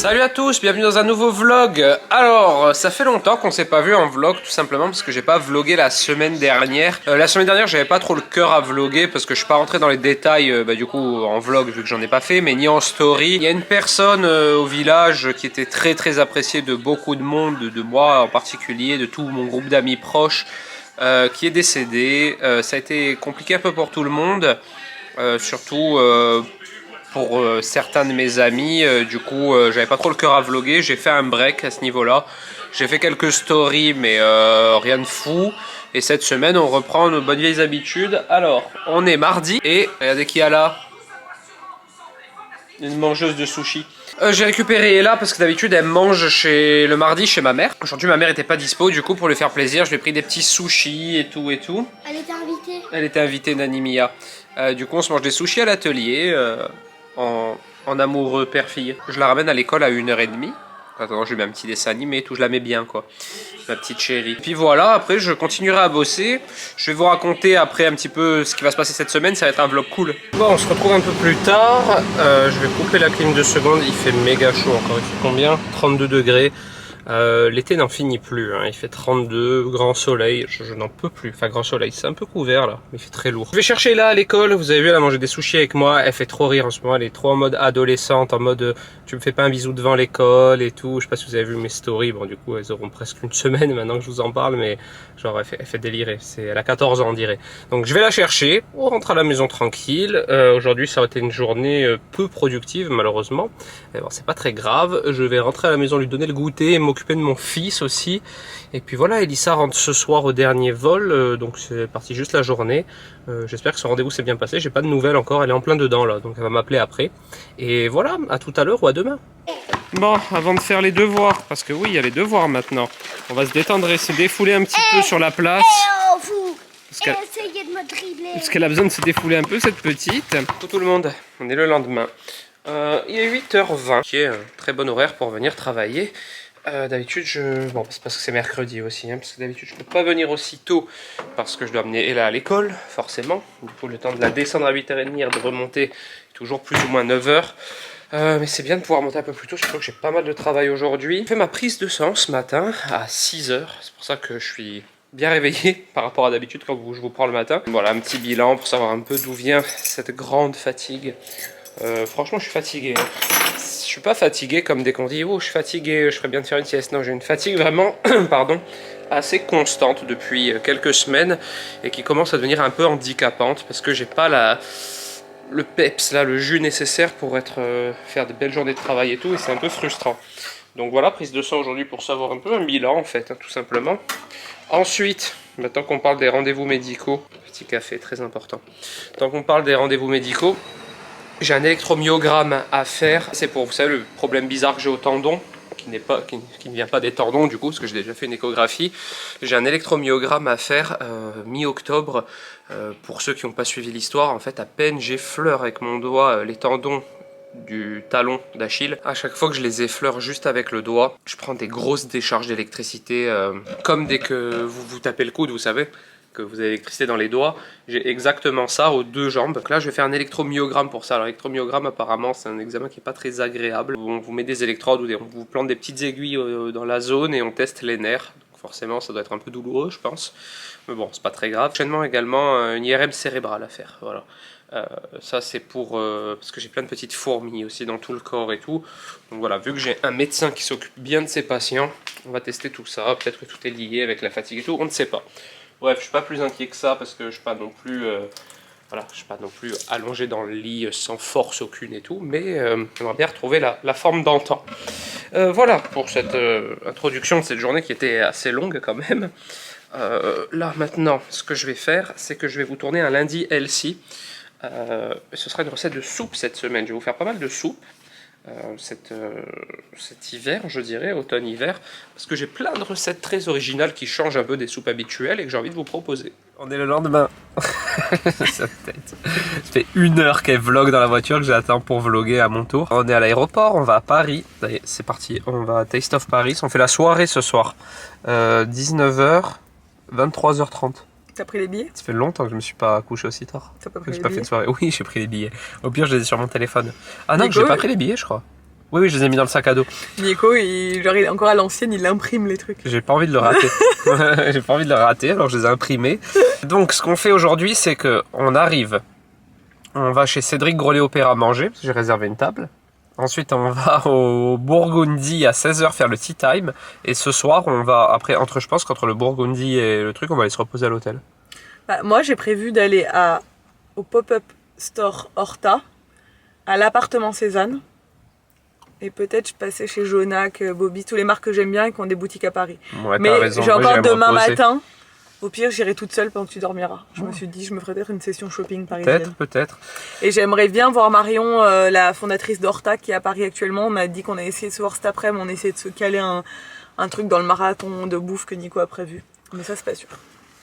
Salut à tous, bienvenue dans un nouveau vlog. Alors, ça fait longtemps qu'on s'est pas vu en vlog, tout simplement parce que j'ai pas vlogué la semaine dernière. La semaine dernière, j'avais pas trop le cœur à vloguer parce que je suis pas rentré dans les détails du coup en vlog vu que j'en ai pas fait, mais ni en story. Il y a une personne au village qui était très appréciée de beaucoup de monde, de moi en particulier, de tout mon groupe d'amis proches, qui est décédé. Ça a été compliqué un peu pour tout le monde, surtout pour certains de mes amis. Du coup j'avais pas trop le cœur à vlogger, j'ai fait un break à ce niveau là, j'ai fait quelques stories mais rien de fou, et cette semaine on reprend nos bonnes vieilles habitudes. Alors on est mardi et regardez qui y a là, une mangeuse de sushi. J'ai récupéré Ella parce que d'habitude elle mange le mardi chez ma mère. Aujourd'hui ma mère était pas dispo, du coup pour lui faire plaisir je lui ai pris des petits sushis et tout. Elle était invitée. Elle était invitée, Nanimia. Du coup on se mange des sushis à l'atelier en amoureux père-fille. Je la ramène à l'école à 1h30. Attends, je lui mets un petit dessin animé et tout, je la mets bien quoi. Ma petite chérie. Puis voilà, après je continuerai à bosser. Je vais vous raconter après un petit peu ce qui va se passer cette semaine, ça va être un vlog cool. Bon, on se retrouve un peu plus tard. Je vais couper la clim 2 secondes, il fait méga chaud encore. Il fait combien? 32 degrés. L'été n'en finit plus, hein. Il fait 32, grand soleil, je n'en peux plus. Enfin grand soleil, c'est un peu couvert là, mais il fait très lourd. Je vais chercher là à l'école, vous avez vu elle a mangé des sushis avec moi, elle fait trop rire en ce moment, elle est trop en mode adolescente, en mode tu me fais pas un bisou devant l'école et tout. Je sais pas si vous avez vu mes stories, bon du coup elles auront presque une semaine maintenant que je vous en parle, mais genre elle fait délirer, elle a 14 ans on dirait. Donc je vais la chercher, on rentre à la maison tranquille. Aujourd'hui ça aurait été une journée peu productive malheureusement, mais bon c'est pas très grave, je vais rentrer à la maison lui donner le goûter, m'occuper de mon fils aussi, et puis voilà, Elissa rentre ce soir au dernier vol, donc c'est parti juste la journée. J'espère que son rendez-vous s'est bien passé, j'ai pas de nouvelles encore, elle est en plein dedans là, donc elle va m'appeler après, et voilà, à tout à l'heure ou à demain. Bon, avant de faire les devoirs, parce que oui, il y a les devoirs maintenant, on va se détendre et se défouler un petit peu sur la place. Essayez de me dribbler. Parce qu'elle a besoin de se défouler un peu cette petite. Pour tout le monde, on est le lendemain. Il est 8h20, qui est un très bon horaire pour venir travailler. D'habitude, bon, c'est parce que c'est mercredi aussi, hein, parce que d'habitude je peux pas venir aussi tôt parce que je dois amener Ella à l'école, forcément. Du coup, le temps de la descendre à 8h30 et de remonter toujours plus ou moins 9h. Mais c'est bien de pouvoir monter un peu plus tôt, surtout que j'ai pas mal de travail aujourd'hui. J'ai fait ma prise de sang ce matin à 6h, c'est pour ça que je suis bien réveillé par rapport à d'habitude quand je vous prends le matin. Voilà, un petit bilan pour savoir un peu d'où vient cette grande fatigue. Franchement, je suis fatigué. Je suis pas fatigué comme dès qu'on dit oh je suis fatigué, je ferais bien de faire une sieste. Non, j'ai une fatigue vraiment pardon, assez constante depuis quelques semaines et qui commence à devenir un peu handicapante parce que j'ai pas le peps là, le jus nécessaire pour faire de belles journées de travail et tout, et c'est un peu frustrant. Donc voilà, prise de sang aujourd'hui pour savoir un peu un bilan en fait, hein, tout simplement. Ensuite, maintenant qu'on parle des rendez-vous médicaux, petit café très important. Tant qu'on parle des rendez-vous médicaux, j'ai un électromyogramme à faire. C'est pour, vous savez, le problème bizarre que j'ai au tendon, qui ne vient pas des tendons du coup, parce que j'ai déjà fait une échographie. J'ai un électromyogramme à faire mi-octobre. Pour ceux qui n'ont pas suivi l'histoire, en fait, à peine j'effleure avec mon doigt les tendons du talon d'Achille. À chaque fois que je les effleure juste avec le doigt, je prends des grosses décharges d'électricité, comme dès que vous vous tapez le coude, vous savez, que vous avez l'électricité dans les doigts. J'ai exactement ça aux 2 jambes. Donc là je vais faire un électromyogramme pour ça. Alors l'électromyogramme apparemment c'est un examen qui est pas très agréable. On vous met des électrodes ou on vous plante des petites aiguilles dans la zone et on teste les nerfs. Donc forcément ça doit être un peu douloureux je pense. Mais bon c'est pas très grave. Prochainement également une IRM cérébrale à faire. Voilà. Ça c'est pour parce que j'ai plein de petites fourmis aussi dans tout le corps et tout. Donc voilà, vu que j'ai un médecin qui s'occupe bien de ses patients, on va tester tout ça. Peut-être que tout est lié avec la fatigue et tout, on ne sait pas. Bref, je suis pas plus inquiet que ça parce que je suis pas non plus, voilà, je suis pas non plus allongé dans le lit sans force aucune et tout, mais j'aimerais bien retrouver la forme d'antan. Voilà pour cette introduction de cette journée qui était assez longue quand même. Là maintenant, ce que je vais faire, c'est que je vais vous tourner un lundi healthy. Ce sera une recette de soupe cette semaine. Je vais vous faire pas mal de soupe. Cet hiver, je dirais, automne-hiver, parce que j'ai plein de recettes très originales qui changent un peu des soupes habituelles et que j'ai envie de vous proposer. On est le lendemain. Sa tête. Ça fait 1 heure qu'elle vlog dans la voiture, que j'attends pour vlogger à mon tour. On est à l'aéroport, on va à Paris. C'est parti, on va à Taste of Paris. On fait la soirée ce soir. 19h, 23h30. T'as pris les billets? Ça fait longtemps que je me suis pas couché aussi tard. T'as pas pris les J'ai pas billets? fait de soirée. Oui, j'ai pris les billets. Au pire, je les ai sur mon téléphone. Ah non, j'ai pas pris les billets, je crois. Oui, je les ai mis dans le sac à dos. Nico, il est encore à l'ancienne, il imprime les trucs. J'ai pas envie de le rater. J'ai pas envie de le rater, alors je les ai imprimés. Donc, ce qu'on fait aujourd'hui, c'est que on arrive. On va chez Cédric Grolet-Opéra manger, parce que j'ai réservé une table. Ensuite, on va au Burgundy à 16h faire le tea time. Et ce soir, on va, après, je pense qu'entre le Burgundy et le truc, on va aller se reposer à l'hôtel. Bah, moi, j'ai prévu d'aller au pop-up store Horta, à l'appartement Cézanne. Et peut-être je passais chez Jonac, Bobby, tous les marques que j'aime bien et qui ont des boutiques à Paris. Ouais, mais raison. j'ai Moi, encore j'irai me demain reposer. matin. Au pire, j'irai toute seule pendant que tu dormiras. Je me suis dit, je me ferai peut-être une session shopping parisienne. Peut-être. Et j'aimerais bien voir Marion, la fondatrice d'Horta, qui est à Paris actuellement. On m'a dit qu'on a essayé de se voir cet après-midi, on a essayé de se caler un truc dans le marathon de bouffe que Nico a prévu. Mais ça, c'est pas sûr.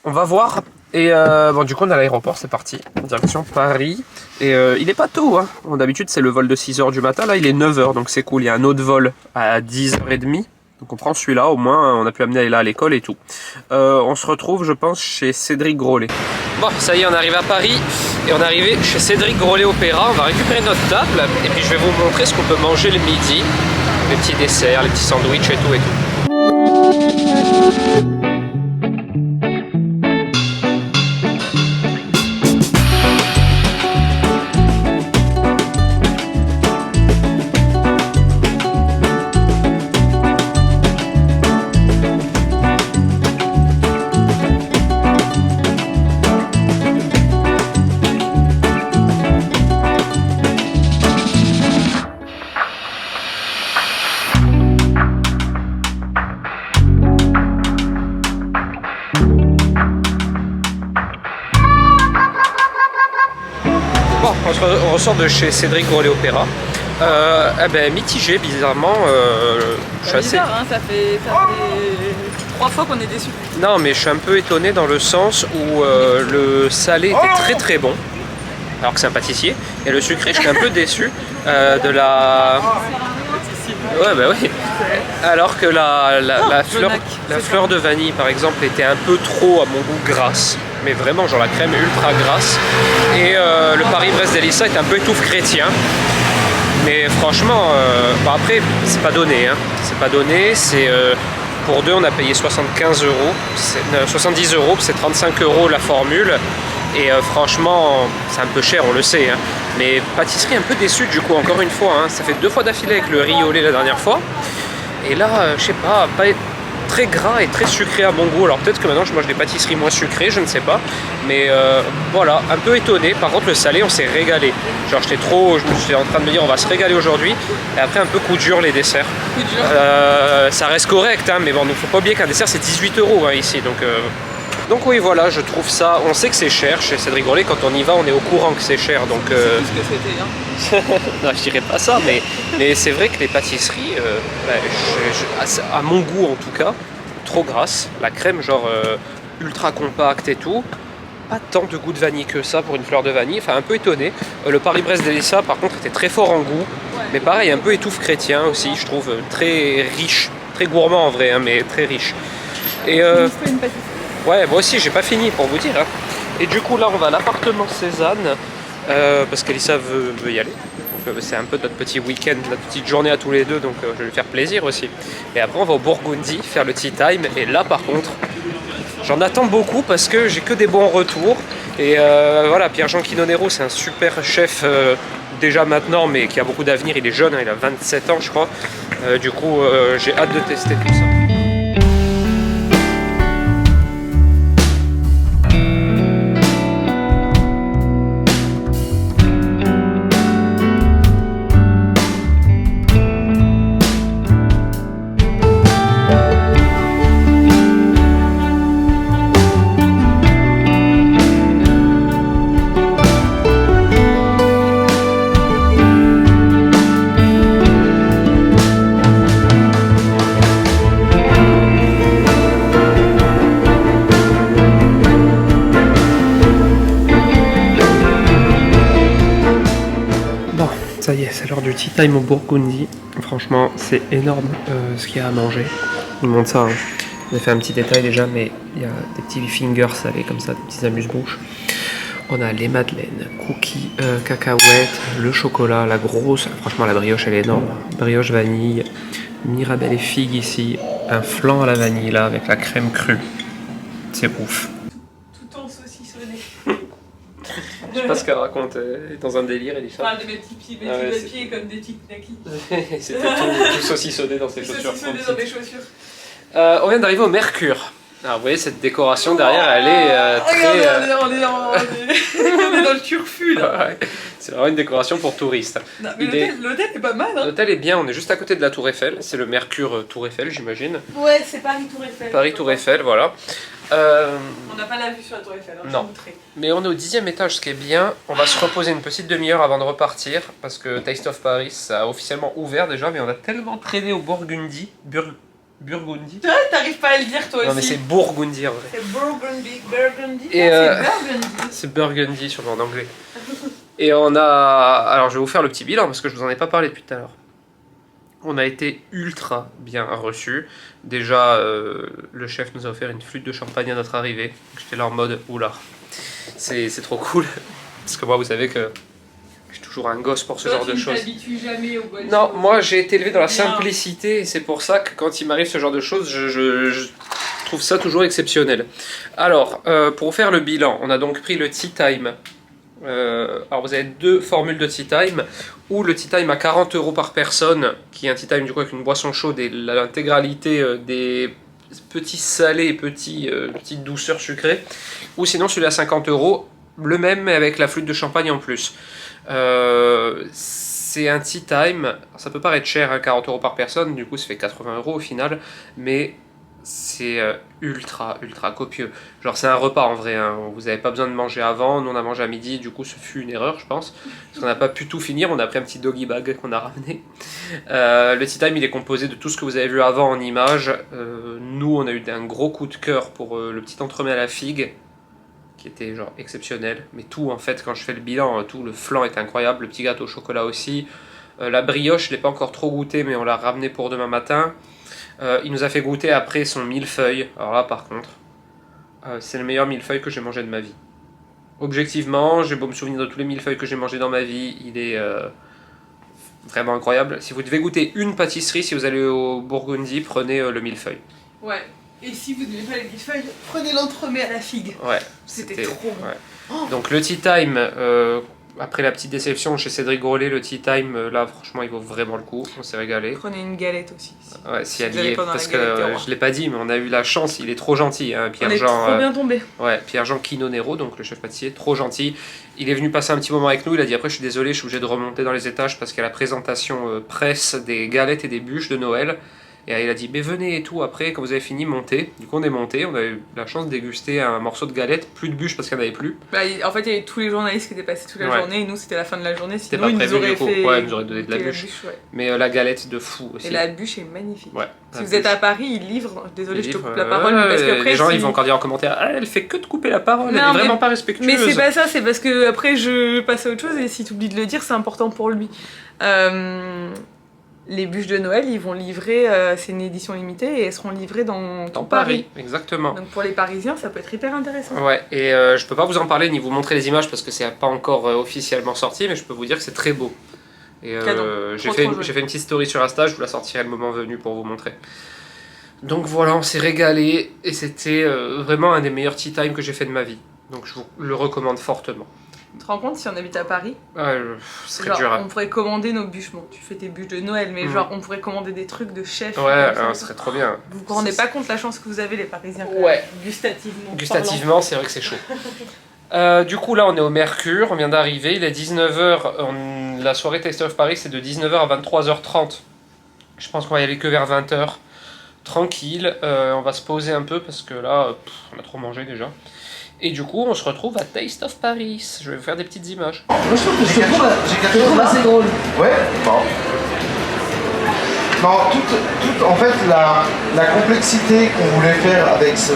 On va voir. Et bon, du coup, on est à l'aéroport, c'est parti. Direction Paris. Et il est pas tôt, hein. Bon, d'habitude, c'est le vol de 6h du matin. Là, il est 9h, donc c'est cool. Il y a un autre vol à 10h30. Donc on prend celui-là, au moins, on a pu amener Ayla à l'école et tout. On se retrouve, je pense, chez Cédric Grolet. Bon, ça y est, on arrive à Paris. Et on est arrivé chez Cédric Grolet-Opéra. On va récupérer notre table. Et puis, je vais vous montrer ce qu'on peut manger le midi. Les petits desserts, les petits sandwichs et tout et tout. Bon, on ressort de chez Cédric Grolet-Opéra. Mitigé, bizarrement. Je suis assez... bizarre, hein, ça fait 3 fois qu'on est déçus. Non, mais je suis un peu étonné dans le sens où le salé était très très bon, alors que c'est un pâtissier, et le sucré, je suis un peu déçu de la... Ouais, bah oui. Alors que la fleur de vanille, par exemple, était un peu trop, à mon goût, grasse. Mais vraiment, genre la crème ultra grasse. Et le Paris-Brest-Délissa est un peu étouffe chrétien. Mais franchement, après, c'est pas donné. Hein. C'est pas donné. C'est pour deux, on a payé 75 euros. 70 euros, c'est 35 euros la formule. Et franchement, c'est un peu cher, on le sait. Hein. Mais pâtisserie un peu déçue du coup, encore une fois. Hein. Ça fait 2 fois d'affilée avec le riz au lait la dernière fois. Et là, je sais pas très gras et très sucré à mon goût. Alors peut-être que maintenant je mange des pâtisseries moins sucrées, je ne sais pas. Mais voilà, un peu étonné. Par contre, le salé, on s'est régalé. Genre, j'étais en train de me dire, on va se régaler aujourd'hui. Et après, un peu coup dur les desserts. Coup dur. Ça reste correct, hein, mais bon, il ne faut pas oublier qu'un dessert, c'est 18 euros hein, ici. Donc oui, voilà, je trouve ça... On sait que c'est cher chez Cédric Grolet. Quand on y va, on est au courant que c'est cher. Donc, C'est tout ce que c'était, hein. non, je dirais pas ça, mais c'est vrai que les pâtisseries, à mon goût en tout cas, trop grasse. La crème, genre ultra compacte et tout. Pas tant de goût de vanille que ça pour une fleur de vanille. Enfin, un peu étonné. Le Paris-Brest-Délissa, par contre, était très fort en goût. Ouais. Mais pareil, un peu étouffe chrétien aussi, je trouve. Très riche. Très gourmand en vrai, hein, mais très riche. Et Une pâtisserie. ouais, moi aussi, j'ai pas fini pour vous dire. Hein. Et du coup, là, on va à l'appartement Cézanne parce qu'Elissa veut y aller. Donc, c'est un peu notre petit week-end, notre petite journée à tous les deux, donc je vais lui faire plaisir aussi. Et après, on va au Burgundy faire le tea time. Et là, par contre, j'en attends beaucoup parce que j'ai que des bons retours. Et voilà, Pierre-Jean Quinonero, c'est un super chef déjà maintenant, mais qui a beaucoup d'avenir. Il est jeune, hein, il a 27 ans, je crois. Du coup, j'ai hâte de tester tout ça. Ça y est, c'est l'heure du tea time au Burgundy. Franchement, c'est énorme ce qu'il y a à manger. Je vous montre ça. Hein. J'ai fait un petit détail déjà, mais il y a des petits fingers salés comme ça, des petits amuse-bouches. On a les madeleines, cookies, cacahuètes, le chocolat, la grosse. Franchement, la brioche, elle est énorme. Brioche vanille, mirabelle et figue ici. Un flan à la vanille là avec la crème crue. C'est ouf. Tout en saucissonné. Je sais pas ce qu'elle raconte. Elle est dans un délire, elle dit ça. Enfin, mes petits pieds comme des petites knackis. C'était tout saucissonné dans ses chaussures. Saucissonné dans mes chaussures. On vient d'arriver au Mercure. Alors vous voyez cette décoration derrière, elle est très... Regarde, on est dans le turfu là. Ouais, c'est vraiment une décoration pour touristes. Non, mais l'hôtel est pas mal. Hein. L'hôtel est bien, on est juste à côté de la Tour Eiffel. C'est le Mercure Tour Eiffel, j'imagine. Ouais, c'est Paris Tour Eiffel. Paris Tour Eiffel, voilà. On n'a pas la vue sur la Tour Eiffel, hein, non. Mais on est au 10e étage, ce qui est bien. On va se reposer une petite demi-heure avant de repartir. Parce que Taste of Paris, ça a officiellement ouvert déjà. Mais on a tellement traîné au Burgundy. Burgundy. T'arrives pas à le dire toi aussi. Non mais c'est Burgundy en vrai. C'est Burgundy. Et c'est Burgundy. C'est Burgundy sur en anglais. Et on a... Alors je vais vous faire le petit bilan parce que je vous en ai pas parlé depuis tout à l'heure. On a été ultra bien reçus. Déjà, le chef nous a offert une flûte de champagne à notre arrivée. J'étais là en mode, oula, c'est trop cool. Parce que moi, vous savez que je suis toujours un gosse pour ce genre de choses. Tu ne t'habitues jamais au bois. Non, moi j'ai été élevé dans la simplicité. Et c'est pour ça que quand il m'arrive ce genre de choses, je trouve ça toujours exceptionnel. Alors, pour faire le bilan, on a donc pris le Tea Time. Alors vous avez deux formules de Tea Time, ou le Tea Time à 40 € par personne, qui est un Tea Time du coup avec une boisson chaude et l'intégralité des petits salés et petites douceurs sucrées, ou sinon celui à 50 €, le même mais avec la flûte de champagne en plus. C'est un Tea Time, ça peut paraître cher, hein, 40 € par personne, du coup ça fait 80 € au final, mais c'est ultra copieux. Genre c'est un repas en vrai, hein. Vous n'avez pas besoin de manger avant, nous on a mangé à midi, du coup ce fut une erreur je pense, parce qu'on n'a pas pu tout finir, on a pris un petit doggy bag qu'on a ramené. Le Tea Time il est composé de tout ce que vous avez vu avant en images. Nous on a eu un gros coup de cœur pour le petit entremets à la figue, qui était genre exceptionnel, mais tout en fait quand je fais le bilan, tout le flan est incroyable, le petit gâteau au chocolat aussi. La brioche je l'ai pas encore trop goûté mais on l'a ramené pour demain matin. Il nous a fait goûter après son millefeuille. Alors là par contre, c'est le meilleur millefeuille que j'ai mangé de ma vie. Objectivement, j'ai beau me souvenir de tous les millefeuilles que j'ai mangé dans ma vie, il est vraiment incroyable. Si vous devez goûter une pâtisserie, si vous allez au Burgundy, prenez le millefeuille. Ouais, et si vous n'aimez pas les millefeuilles, prenez l'entremet à la figue. Ouais, c'était trop bon. Ouais. Oh. Donc le Tea Time, après la petite déception chez Cédric Grolet, le Tea Time, là franchement il vaut vraiment le coup, on s'est régalé. Prenez une galette aussi. Ouais, si elle y est, parce que je l'ai pas dit, mais on a eu la chance, il est trop gentil, hein, Pierre-Jean. On est trop bien tombé. Ouais, Pierre-Jean Quinonero, donc le chef pâtissier, trop gentil. Il est venu passer un petit moment avec nous, il a dit après je suis désolé, je suis obligé de remonter dans les étages parce qu'il y a la présentation presse des galettes et des bûches de Noël. Et il a dit, mais venez et tout, après, quand vous avez fini, montez. Du coup, on est monté, on a eu la chance de déguster un morceau de galette, plus de bûches parce qu'il n'y en avait plus. Bah, en fait, il y avait tous les journalistes qui étaient passés toute la journée, et nous, c'était la fin de la journée. C'était pas prévu, du coup. Ouais, ils nous auraient donné de la bûche. Ouais. Mais la galette de fou aussi. Et la bûche est magnifique. Ouais, si vous êtes à Paris, ils livrent. Désolé, je te coupe la parole, parce qu'après. Les gens, ils vont encore dire en commentaire, ah, elle fait que de couper la parole, elle est vraiment pas respectueuse. Mais c'est pas ça, c'est parce que après, je passe à autre chose, et si tu oublies de le dire, c'est important pour lui. Les bûches de Noël, ils vont livrer, c'est une édition limitée et elles seront livrées dans Paris. Exactement. Donc pour les Parisiens, ça peut être hyper intéressant. Ouais, et je peux pas vous en parler ni vous montrer les images parce que c'est pas encore officiellement sorti, mais je peux vous dire que c'est très beau. Et j'ai fait une petite story sur Insta, je vous la sortirai le moment venu pour vous montrer. Donc voilà, on s'est régalé et c'était vraiment un des meilleurs tea time que j'ai fait de ma vie. Donc je vous le recommande fortement. Tu te rends compte si on habite à Paris? Ce serait dur. On pourrait commander nos bûches. Bon, tu fais tes bûches de Noël, mais genre on pourrait commander des trucs de chef. Ouais, ce serait trop bien. Vous vous rendez pas compte la chance que vous avez les Parisiens? Ouais. Gustativement. Gustativement, c'est vrai que c'est chaud. Du coup là on est au Mercure, on vient d'arriver, il est 19h, la soirée Taste of Paris c'est de 19h à 23h30. Je pense qu'on va y aller que vers 20h. Tranquille, on va se poser un peu parce que là on a trop mangé déjà. Et du coup, on se retrouve à Taste of Paris. Je vais vous faire des petites images. Moi, je trouve que je trouve assez drôle. Ouais, bon. Non, toute en fait, la complexité qu'on voulait faire avec ce...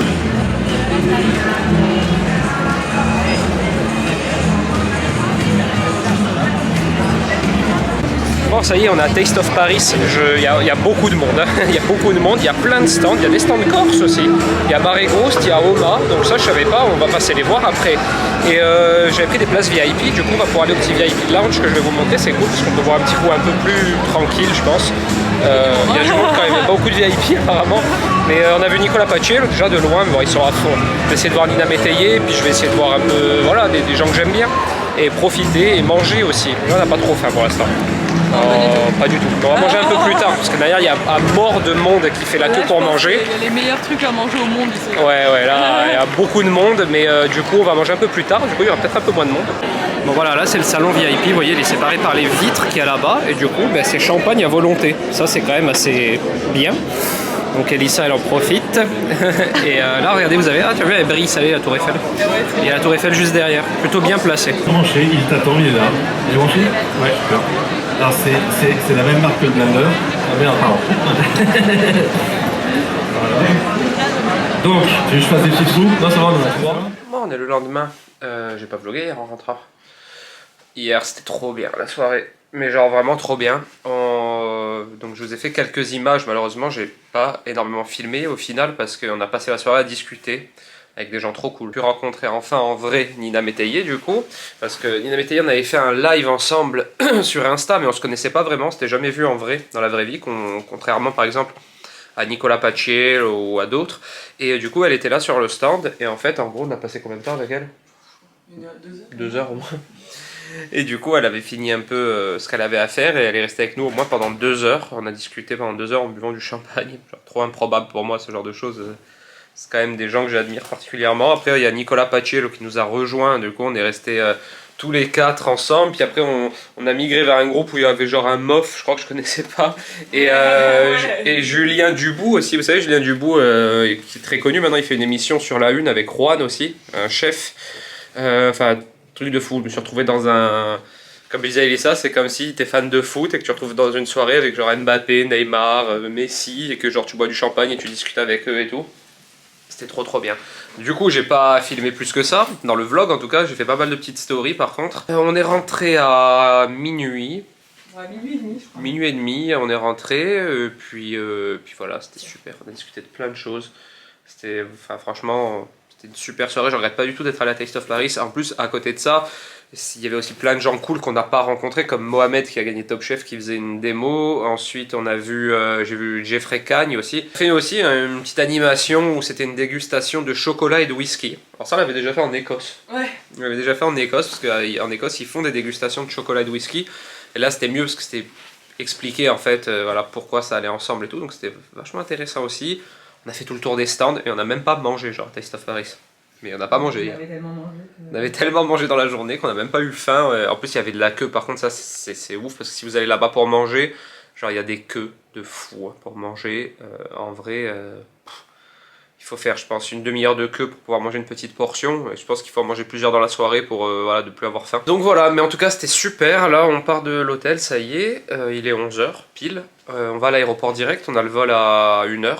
fort, ça y est, on a Taste of Paris. Il y a beaucoup de monde, hein. Il y a beaucoup de monde, il y a plein de stands, il y a des stands corse aussi. Il y a Barré Ghost, il y a Oma, donc ça je savais pas, on va passer les voir après. Et j'avais pris des places VIP, du coup on va pouvoir aller au petit VIP lounge que je vais vous montrer, c'est cool parce qu'on peut voir un petit coup un peu plus tranquille je pense. Il y a du monde quand même, il y a beaucoup de VIP apparemment. Mais on a vu Nicolas Paciello déjà de loin, bon, ils sont à fond. Je vais essayer de voir Nina Métayer, puis je vais essayer de voir un peu voilà, des gens que j'aime bien. Et profiter et manger aussi. Là on n'a pas trop faim pour l'instant. Pas du tout. On va manger un peu plus tard parce que derrière il y a à mort de monde qui fait la queue pour manger. Il y a les meilleurs trucs à manger au monde ici. Ouais, là il y a beaucoup de monde, mais du coup on va manger un peu plus tard. Du coup il y aura peut-être un peu moins de monde. Bon voilà, là c'est le salon VIP, vous voyez, il est séparé par les vitres qu'il y a là-bas. Et du coup c'est champagne à volonté. Ça c'est quand même assez bien. Donc Elissa elle en profite. Et là regardez, vous avez, tu as vu, elle brille, ça y est, la tour Eiffel. Il y a la tour Eiffel juste derrière, plutôt bien placée. Branché, il t'attend, il est là. Il est branché? Ouais, super. Alors c'est la même marque que le blender. Ah merde, pardon. Voilà. Donc, tu veux que je fasse des petits sous? Non, ça va, Bon, on est le lendemain. J'ai pas vlogué hier en rentrant. Hier c'était trop bien la soirée. Mais genre vraiment trop bien. Donc je vous ai fait quelques images, malheureusement j'ai pas énormément filmé au final parce qu'on a passé la soirée à discuter avec des gens trop cool. J'ai pu rencontrer enfin en vrai Nina Métayer du coup, parce que Nina Métayer on avait fait un live ensemble sur Insta mais on se connaissait pas vraiment, c'était jamais vu en vrai, dans la vraie vie, contrairement par exemple à Nicolas Paciello ou à d'autres. Et du coup elle était là sur le stand et en fait en gros on a passé combien de temps avec elle? 2 heures au moins. Et du coup, elle avait fini un peu ce qu'elle avait à faire et elle est restée avec nous au moins pendant 2 heures. On a discuté pendant 2 heures en buvant du champagne. Genre, trop improbable pour moi, ce genre de choses. C'est quand même des gens que j'admire particulièrement. Après, il y a Nicolas Paciello qui nous a rejoint. Du coup, on est restés tous les 4 ensemble. Puis après, on a migré vers un groupe où il y avait genre un mof, je crois que je connaissais pas. Et Julien Dubout aussi. Vous savez, Julien Dubout, qui est très connu maintenant, il fait une émission sur la Une avec Juan aussi, un chef. Enfin... truc de fou, je me suis retrouvé dans un... Comme je disais Elissa, c'est comme si tu es fan de foot et que tu te retrouves dans une soirée avec genre Mbappé, Neymar, Messi et que genre tu bois du champagne et tu discutes avec eux et tout. C'était trop bien. Du coup j'ai pas filmé plus que ça, dans le vlog en tout cas, j'ai fait pas mal de petites stories par contre. On est rentré à minuit. Ouais, minuit et demi je crois. Minuit et demi, on est rentré, puis voilà, c'était super, on a discuté de plein de choses. C'était, enfin franchement... C'était une super soirée, je regrette pas du tout d'être à la Taste of Paris. En plus, à côté de ça, il y avait aussi plein de gens cool qu'on n'a pas rencontrés, comme Mohamed qui a gagné Top Chef, qui faisait une démo. Ensuite, on a vu, j'ai vu Jeffrey Cagne aussi. On a fait aussi une petite animation où c'était une dégustation de chocolat et de whisky. Alors ça, on l'avait déjà fait en Écosse. Ouais. On l'avait déjà fait en Écosse, parce qu'en Écosse, ils font des dégustations de chocolat et de whisky. Et là, c'était mieux parce que c'était expliqué en fait, voilà, pourquoi ça allait ensemble et tout. Donc c'était vachement intéressant aussi. On a fait tout le tour des stands et on n'a même pas mangé, genre Taste of Paris. Mais on n'a pas mangé hier. On avait tellement mangé dans la journée qu'on n'a même pas eu faim. En plus, il y avait de la queue. Par contre, ça, c'est ouf parce que si vous allez là-bas pour manger, genre, il y a des queues de fou pour manger. En vrai, il faut faire, je pense, une demi-heure de queue pour pouvoir manger une petite portion. Et je pense qu'il faut en manger plusieurs dans la soirée pour voilà, de plus avoir faim. Donc voilà, mais en tout cas, c'était super. Là, on part de l'hôtel, ça y est. Il est 11 h pile. On va à l'aéroport direct. On a le vol à 1 h.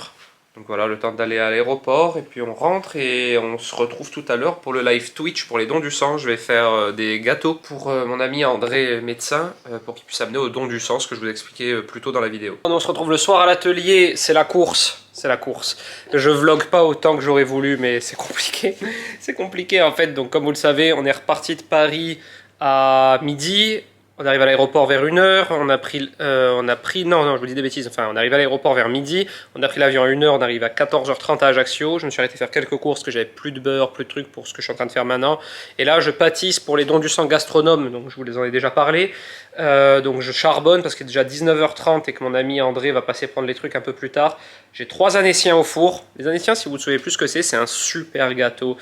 Donc voilà, le temps d'aller à l'aéroport et puis on rentre et on se retrouve tout à l'heure pour le live Twitch pour les dons du sang. Je vais faire des gâteaux pour mon ami André, médecin, pour qu'il puisse amener au don du sang, ce que je vous expliquais plus tôt dans la vidéo. On se retrouve le soir à l'atelier, c'est la course. C'est la course. Je vlog pas autant que j'aurais voulu, mais c'est compliqué. C'est compliqué en fait. Donc comme vous le savez, on est reparti de Paris à midi. On arrive à l'aéroport vers 1 h, non, je vous dis des bêtises, enfin on arrive à l'aéroport vers midi, on a pris l'avion à 1 h, on arrive à 14 h 30 à Ajaccio, je me suis arrêté faire quelques courses parce que j'avais plus de beurre, plus de trucs pour ce que je suis en train de faire maintenant, et là je pâtisse pour les dons du sang gastronome, donc je vous les en ai déjà parlé, donc je charbonne parce qu'il est déjà 19 h 30 et que mon ami André va passer prendre les trucs un peu plus tard. J'ai 3 anéciens au four, les anéciens si vous ne savez plus ce que c'est un super gâteau.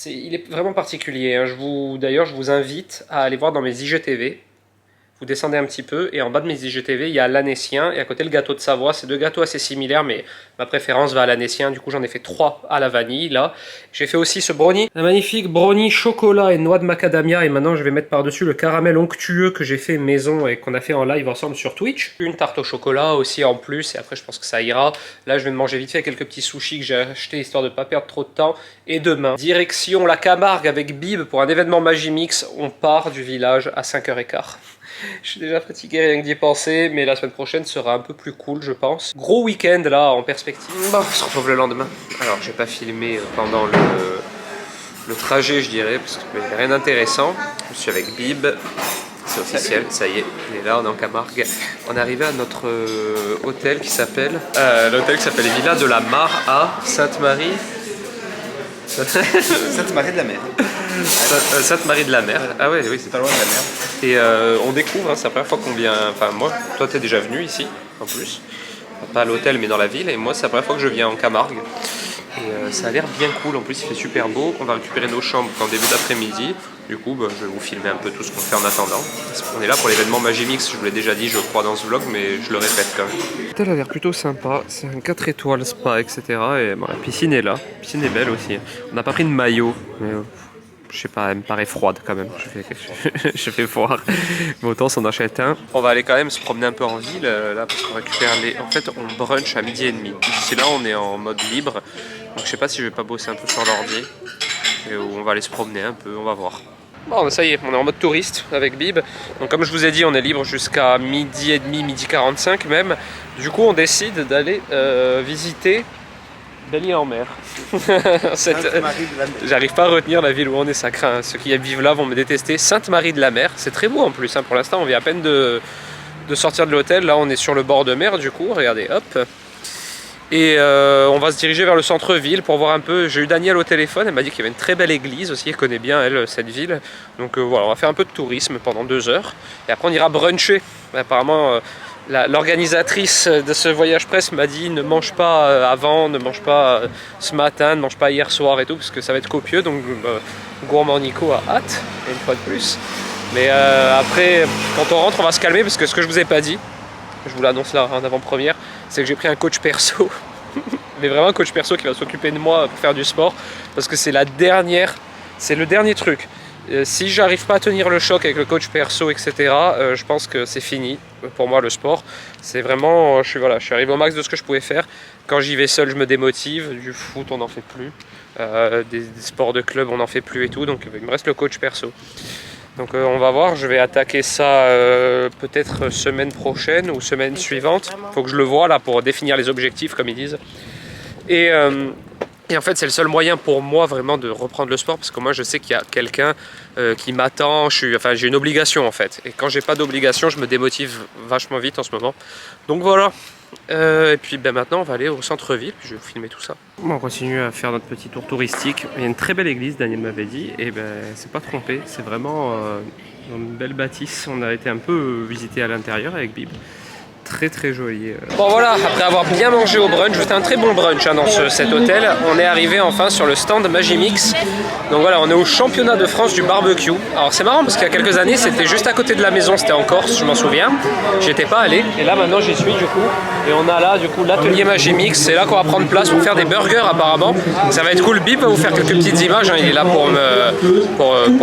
Il est vraiment particulier. Hein. D'ailleurs, je vous invite à aller voir dans mes IGTV. Vous descendez un petit peu et en bas de mes IGTV, il y a l'Anécien et à côté le gâteau de Savoie. C'est 2 gâteaux assez similaires, mais ma préférence va à l'Anécien. Du coup, j'en ai fait 3 à la vanille. Là, j'ai fait aussi ce brownie. Un magnifique brownie chocolat et noix de macadamia. Et maintenant, je vais mettre par-dessus le caramel onctueux que j'ai fait maison et qu'on a fait en live ensemble sur Twitch. Une tarte au chocolat aussi en plus. Et après, je pense que ça ira. Là, je vais me manger vite fait quelques petits sushis que j'ai achetés histoire de ne pas perdre trop de temps. Et demain, direction la Camargue avec Bib pour un événement Magimix. On part du village à 5 h 15. Je suis déjà fatigué rien que d'y penser, mais la semaine prochaine sera un peu plus cool, je pense. Gros week-end là en perspective. Bon, on se retrouve le lendemain. Alors, j'ai pas filmé pendant le trajet, je dirais, parce qu'il n'y avait rien d'intéressant. Je suis avec Bib. C'est officiel, ça y est, on est là, on est en Camargue. On est arrivé à notre hôtel qui s'appelle Villa de la Mare à Sainte-Marie. Sainte-Marie de la Mer. Sainte-Marie de la Mer. Ah ouais, oui, c'est Pas loin de la mer. Et on découvre, hein, c'est la première fois qu'on vient. Enfin, moi, toi, t'es déjà venu ici, en plus. Pas à l'hôtel, mais dans la ville. Et moi, c'est la première fois que je viens en Camargue. Et ça a l'air bien cool. En plus, il fait super beau. On va récupérer nos chambres en début d'après-midi. Du coup, je vais vous filmer un peu tout ce qu'on fait en attendant. On est là pour l'événement Magimix. Je vous l'ai déjà dit, je crois, dans ce vlog, mais je le répète quand même. L'hôtel a l'air plutôt sympa. C'est un 4 étoiles spa, etc. Et bon, la piscine est là. La piscine est belle aussi. On n'a pas pris de maillot, mais je sais pas, elle me paraît froide quand même. Je fais voir. Mais autant s'en achète un. On va aller quand même se promener un peu en ville là parce qu'on récupère les. En fait, on brunch à 12h30. D'ici là, on est en mode libre. Donc je sais pas si je vais pas bosser un peu sur l'ordi. Et on va aller se promener un peu, on va voir. Bon, ça y est, on est en mode touriste avec Bib. Donc comme je vous ai dit, on est libre jusqu'à 12h30, 12h45 même. Du coup, on décide d'aller visiter Belle-Île-en-Mer. J'arrive pas à retenir la ville où on est, ça craint. Ceux qui vivent là vont me détester. Sainte-Marie de la Mer, c'est très beau en plus. Hein. Pour l'instant, on vient à peine de sortir de l'hôtel. Là, on est sur le bord de mer, du coup. Regardez, hop. Et on va se diriger vers le centre-ville pour voir un peu. J'ai eu Danielle au téléphone, elle m'a dit qu'il y avait une très belle église aussi, elle connaît bien elle cette ville. Donc voilà, on va faire un peu de tourisme pendant 2 heures. Et après on ira bruncher. Apparemment l'organisatrice de ce voyage presse m'a dit ne mange pas avant, ne mange pas ce matin, ne mange pas hier soir et tout, parce que ça va être copieux. Donc Gourmand Nico a hâte, une fois de plus. Mais après, quand on rentre, on va se calmer, parce que ce que je vous ai pas dit, je vous l'annonce là en avant-première, c'est que j'ai pris un coach perso, mais vraiment un coach perso qui va s'occuper de moi pour faire du sport, parce que c'est le dernier truc. Si j'arrive pas à tenir le choc avec le coach perso, etc., je pense que c'est fini pour moi le sport. C'est vraiment, je suis arrivé au max de ce que je pouvais faire. Quand j'y vais seul, je me démotive. Du foot, on n'en fait plus. Des sports de club, on n'en fait plus et tout. Donc il me reste le coach perso. Donc on va voir, je vais attaquer ça peut-être semaine prochaine ou semaine suivante. Il faut que je le voie là pour définir les objectifs comme ils disent. Et en fait c'est le seul moyen pour moi vraiment de reprendre le sport, parce que moi je sais qu'il y a quelqu'un qui m'attend, j'ai une obligation en fait. Et quand j'ai pas d'obligation, je me démotive vachement vite en ce moment. Donc voilà. Et puis maintenant on va aller au centre-ville, puis je vais vous filmer tout ça. Bon, on continue à faire notre petit tour touristique. Il y a une très belle église, Daniel m'avait dit, et c'est pas trompé, c'est vraiment une belle bâtisse. On a été un peu visiter à l'intérieur avec Bib. Très très joli. Bon voilà, après avoir bien mangé au brunch, c'était un très bon brunch dans cet hôtel, on est arrivé enfin sur le stand Magimix. Donc voilà, on est au championnat de France du barbecue. Alors c'est marrant parce qu'il y a quelques années c'était juste à côté de la maison, c'était en Corse, je m'en souviens. J'étais pas allé, et là maintenant j'y suis du coup. Et on a là du coup l'atelier Magimix, c'est là qu'on va prendre place pour faire des burgers apparemment. Ça va être cool, Bip va vous faire quelques petites images, hein. Il est là pour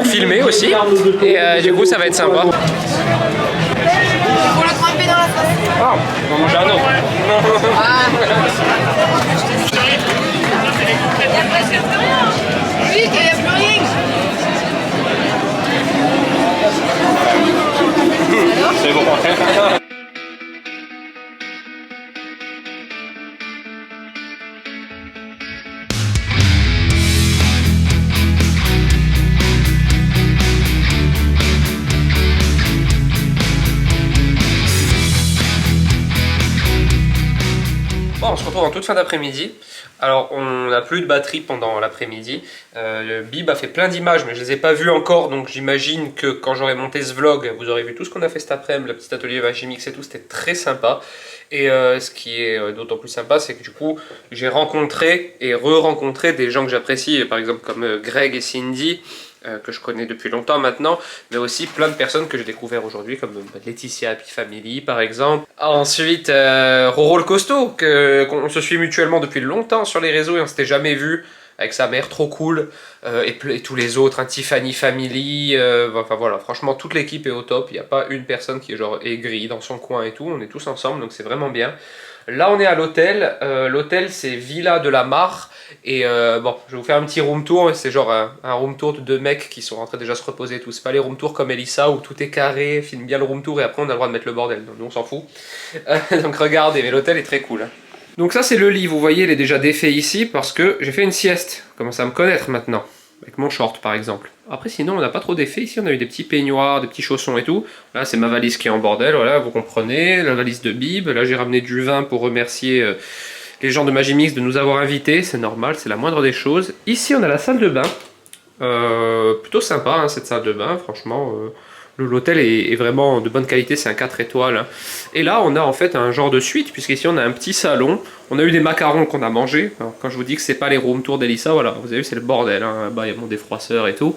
filmer aussi. Et du coup ça va être sympa. Pour le tremper dans la sauce. Ah, on va manger un autre. Vite, il n'y a plus rien. C'est bon. Bon, on se retrouve en toute fin d'après-midi. Alors, on n'a plus de batterie pendant l'après-midi. Le Bib a fait plein d'images, mais je ne les ai pas vues encore. Donc, j'imagine que quand j'aurai monté ce vlog, vous aurez vu tout ce qu'on a fait cet après-midi, le petit atelier Magimix et tout. C'était très sympa. Et ce qui est d'autant plus sympa, c'est que du coup, j'ai rencontré et re-rencontré des gens que j'apprécie, par exemple comme Greg et Cindy, que je connais depuis longtemps maintenant, mais aussi plein de personnes que j'ai découvert aujourd'hui, comme Laetitia Happy Family par exemple. Ensuite, Roro le Costaud, qu'on se suit mutuellement depuis longtemps sur les réseaux et on s'était jamais vu, avec sa mère, trop cool, et tous les autres, hein, Tiffany Family, enfin voilà, franchement toute l'équipe est au top, il n'y a pas une personne qui est genre aigrie dans son coin et tout, on est tous ensemble, donc c'est vraiment bien. Là on est à l'hôtel, l'hôtel c'est Villa de la Mare, Et bon, je vais vous faire un petit room tour. C'est genre un room tour de 2 mecs qui sont rentrés déjà se reposer et tout. C'est pas les room tours comme Elissa où tout est carré, filme bien le room tour et après on a le droit de mettre le bordel. Donc nous on s'en fout. Donc regardez, mais l'hôtel est très cool. Hein. Donc ça c'est le lit, vous voyez, il est déjà défait ici parce que j'ai fait une sieste. Commencez à me connaître maintenant. Avec mon short par exemple. Après sinon on n'a pas trop d'effet. Ici on a eu des petits peignoirs, des petits chaussons et tout. Là c'est ma valise qui est en bordel, voilà, vous comprenez. La valise de Bib. Là j'ai ramené du vin pour remercier les gens de Magimix de nous avoir invités. C'est normal, c'est la moindre des choses. Ici on a la salle de bain. Plutôt sympa hein, cette salle de bain, franchement. L'hôtel est vraiment de bonne qualité, c'est un 4 étoiles. Hein. Et là, on a en fait un genre de suite, puisqu'ici on a un petit salon. On a eu des macarons qu'on a mangés. Alors, quand je vous dis que c'est pas les room tours d'Elissa, voilà, vous avez vu, c'est le bordel. Hein. Là-bas, il y a mon défroisseur et tout.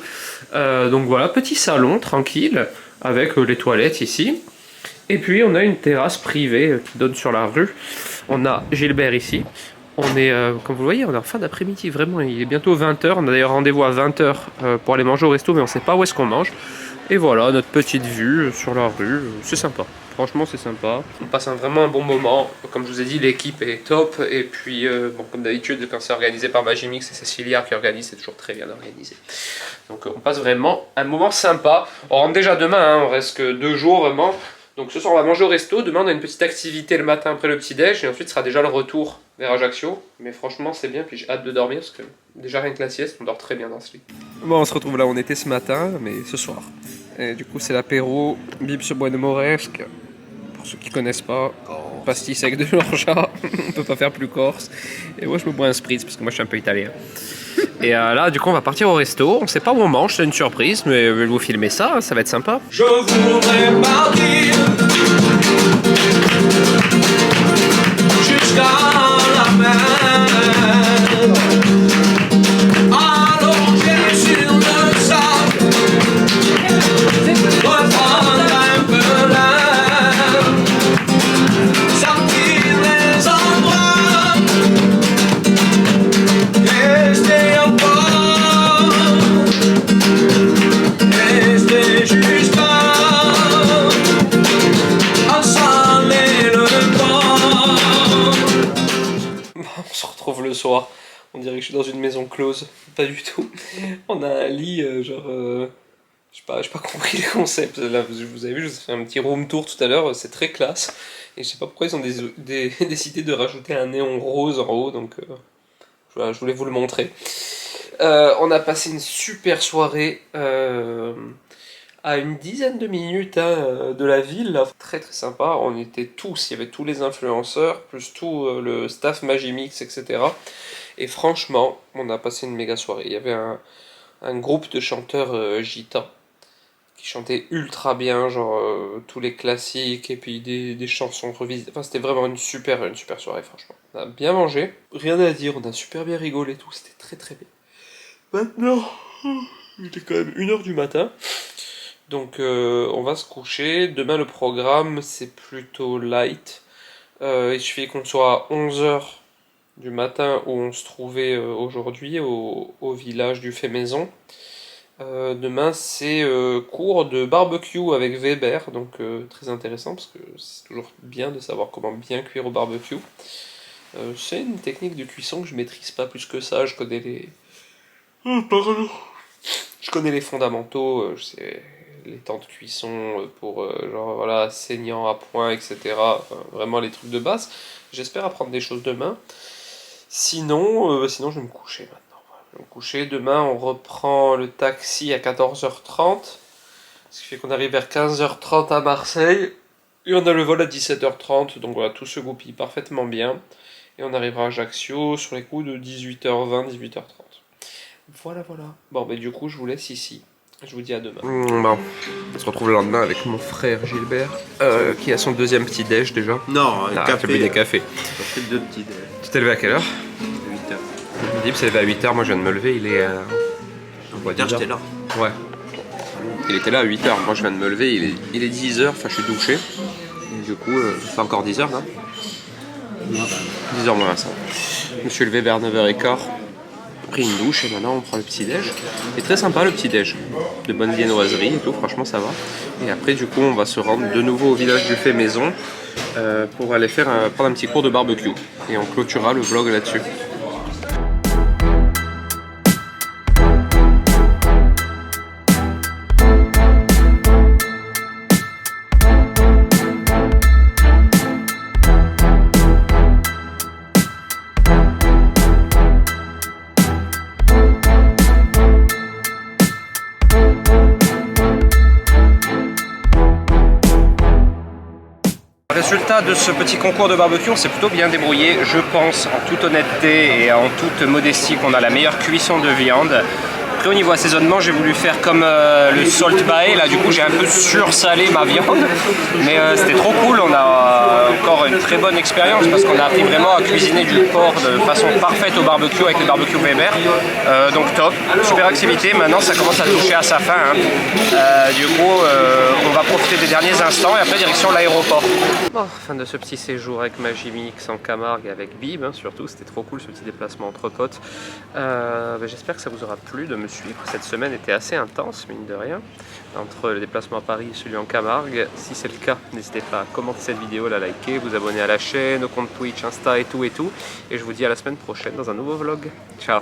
Donc voilà, petit salon, tranquille, avec les toilettes ici. Et puis, on a une terrasse privée qui donne sur la rue. On a Gilbert ici. On est, comme vous le voyez, on est en fin d'après-midi, vraiment, il est bientôt 20h. On a d'ailleurs rendez-vous à 20h pour aller manger au resto, mais on sait pas où est-ce qu'on mange. Et voilà, notre petite vue sur la rue, c'est sympa. Franchement, c'est sympa. On passe vraiment un bon moment. Comme je vous ai dit, l'équipe est top. Et puis, bon, comme d'habitude, quand c'est organisé par Magimix et Cécilia qui organise, c'est toujours très bien organisé. Donc, on passe vraiment un moment sympa. On rentre déjà demain, hein, on reste que 2 jours vraiment. Donc, ce soir, on va manger au resto. Demain, on a une petite activité le matin après le petit-déj. Et ensuite, ce sera déjà le retour vers Ajaccio. Mais franchement, c'est bien. Puis, j'ai hâte de dormir parce que déjà, rien que la sieste, on dort très bien dans ce lit. Bon, on se retrouve là où on était ce matin, mais ce soir. Et du coup, c'est l'apéro Bib sur Bois de Mauresque. Pour ceux qui connaissent pas, pastis avec de l'orgeat, on peut pas faire plus corse. Et moi, je me bois un spritz parce que moi, je suis un peu italien. Et là, du coup, on va partir au resto. On sait pas où on mange, c'est une surprise, mais je vais vous filmer ça, hein, ça va être sympa. Je voudrais partir jusqu'à la mer, allongé sur le sable, reprendre un peu l'air, sortir les endroits, rester encore, rester juste On se retrouve le soir. On dirait que je suis dans une maison close. Pas du tout. On a un lit, j'ai pas compris les concepts. Là, vous avez vu, je vous ai fait un petit room tour tout à l'heure. C'est très classe. Et je sais pas pourquoi ils ont décidé de rajouter un néon rose en haut. Donc, je voulais vous le montrer. On a passé une super soirée à une dizaine de minutes de la ville, là. Très très sympa, on était tous, il y avait tous les influenceurs, plus tout le staff Magimix, etc. Et franchement, on a passé une méga soirée. Il y avait un groupe de chanteurs gitans qui chantaient ultra bien, genre tous les classiques et puis des chansons revisitées. Enfin, c'était vraiment une super soirée, franchement. On a bien mangé, rien à dire, on a super bien rigolé, tout, c'était très très bien. Maintenant, il était quand même 1h du matin. Donc on va se coucher. Demain le programme c'est plutôt light. Il suffit qu'on soit à 11h du matin où on se trouvait aujourd'hui au village du fait maison. Demain c'est cours de barbecue avec Weber. Donc très intéressant parce que c'est toujours bien de savoir comment bien cuire au barbecue. C'est une technique de cuisson que je maîtrise pas plus que ça. Je connais les... Je connais les fondamentaux. Je sais... les temps de cuisson pour genre voilà saignant à point, etc. Enfin, vraiment les trucs de base. J'espère apprendre des choses demain. Sinon je vais me coucher maintenant. Voilà. Je vais me coucher. Demain on reprend le taxi à 14h30. Ce qui fait qu'on arrive vers 15h30 à Marseille. Et on a le vol à 17h30. Donc voilà, tout se goupille parfaitement bien. Et on arrivera à Ajaccio sur les coups de 18h20, 18h30. Voilà. Bon bah du coup je vous laisse ici. Je vous dis à demain. Bon, on se retrouve le lendemain avec mon frère Gilbert, qui a son deuxième petit déj déjà. Non, café. J'ai bu des cafés. J'ai fait 2 petits déj. Tu t'es levé à quelle heure? 8h. Dib s'est levé à 8h, moi je viens de me lever, il est... 8h j'étais là. Ouais. Il était là à 8h, moi je viens de me lever, il est 10h, enfin je suis douché. Et du coup, c'est encore 10h là 10h moins 5. Je me suis levé vers 9h15. Pris une douche et maintenant on prend le petit déj. Et très sympa le petit déj, de bonnes viennoiseries et tout, franchement ça va. Et après du coup on va se rendre de nouveau au village du fait maison pour aller prendre un petit cours de barbecue. Et on clôturera le vlog là-dessus. Résultat de ce petit concours de barbecue, on s'est plutôt bien débrouillé. Je pense en toute honnêteté et en toute modestie qu'on a la meilleure cuisson de viande. Après au niveau assaisonnement, j'ai voulu faire comme le salt bae, là du coup j'ai un peu sursalé ma viande, mais c'était trop cool, on a encore une très bonne expérience parce qu'on a appris vraiment à cuisiner du porc de façon parfaite au barbecue avec le barbecue Weber, donc top, super activité. Maintenant ça commence à toucher à sa fin, hein. Du coup on va profiter des derniers instants et après direction l'aéroport. Bon, fin de ce petit séjour avec Magimix en Camargue et avec Bib, hein, surtout, c'était trop cool ce petit déplacement entre potes. J'espère que ça vous aura plu de me suivre. Cette semaine était assez intense, mine de rien, entre le déplacement à Paris et celui en Camargue. Si c'est le cas, n'hésitez pas à commenter cette vidéo, la liker, vous abonner à la chaîne, au compte Twitch, Insta et tout. Et je vous dis à la semaine prochaine dans un nouveau vlog. Ciao!